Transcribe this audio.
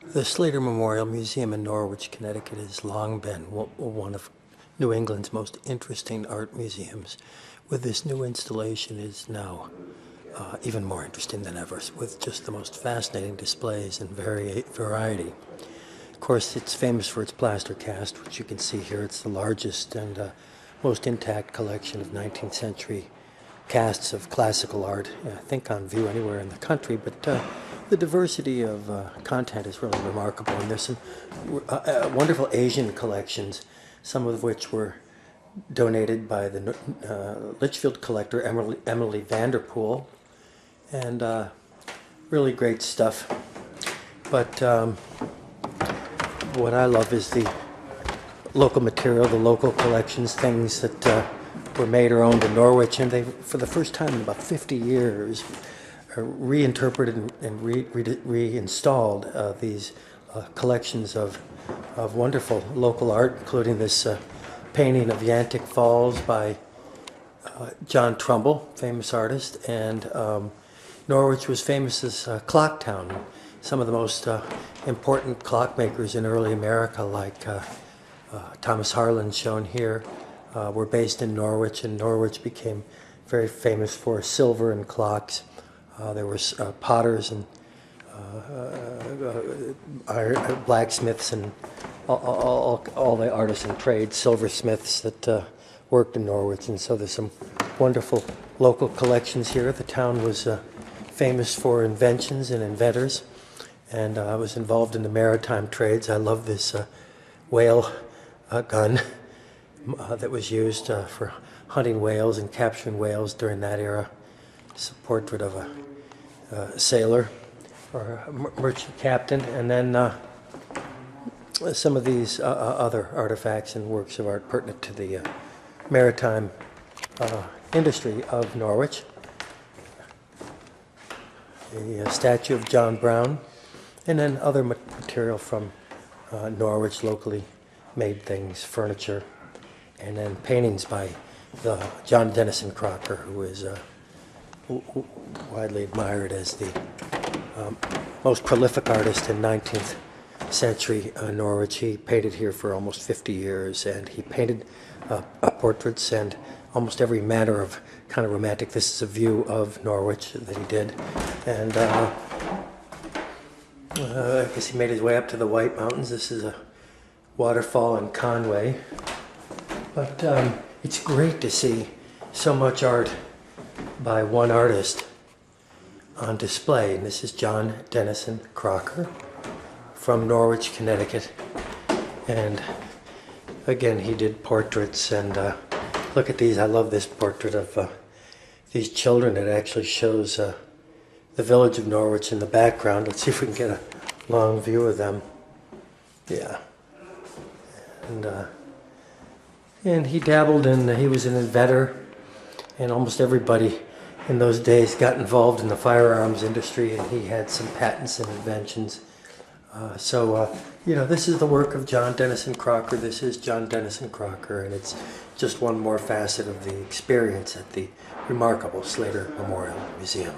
The Slater Memorial Museum in Norwich, Connecticut has long been one of New England's most interesting art museums. With this new installation is now even more interesting than ever, with just the most fascinating displays and variety. Of course, it's famous for its plaster cast, which you can see here. It's the largest and most intact collection of 19th century casts of classical art, I think on view anywhere in the country, but the diversity of content is really remarkable, and there's some wonderful Asian collections, some of which were donated by the Litchfield collector Emily Vanderpool, and really great stuff. But what I love is the local material, the local collections, things that were made or owned in Norwich, and they, for the first time in about 50 years, reinterpreted and reinstalled these collections of wonderful local art, including this painting of Yantic Falls by John Trumbull, famous artist, and Norwich was famous as clock town. Some of the most important clockmakers in early America, like Thomas Harlan, shown here, were based in Norwich, and Norwich became very famous for silver and clocks. There were potters and blacksmiths and all the artisan trades, silversmiths that worked in Norwich, and so there's some wonderful local collections here. The town was famous for inventions and inventors, and I was involved in the maritime trades. I love this whale gun that was used for hunting whales and capturing whales during that era. It's a portrait of a sailor or a merchant captain, and then some of these other artifacts and works of art pertinent to the maritime industry of Norwich. A statue of John Brown, and then other material from Norwich, locally made things, furniture, and then paintings by John Dennison Crocker, who is widely admired as the most prolific artist in 19th century Norwich. He painted here for almost 50 years, and he painted portraits and almost every manner of kind of romantic. This is a view of Norwich that he did, and I guess he made his way up to the White Mountains. This is a waterfall in Conway, but it's great to see so much art by one artist on display, and this is John Dennison Crocker from Norwich, Connecticut, and again he did portraits, and look at these. I love this portrait of these children. It actually shows the village of Norwich in the background. Let's see if we can get a long view of them. Yeah, and he dabbled in, he was an inventor, and almost everybody in those days got involved in the firearms industry, and he had some patents and inventions. You know, this is the work of John Dennison Crocker. This is John Dennison Crocker, and it's just one more facet of the experience at the remarkable Slater Memorial Museum.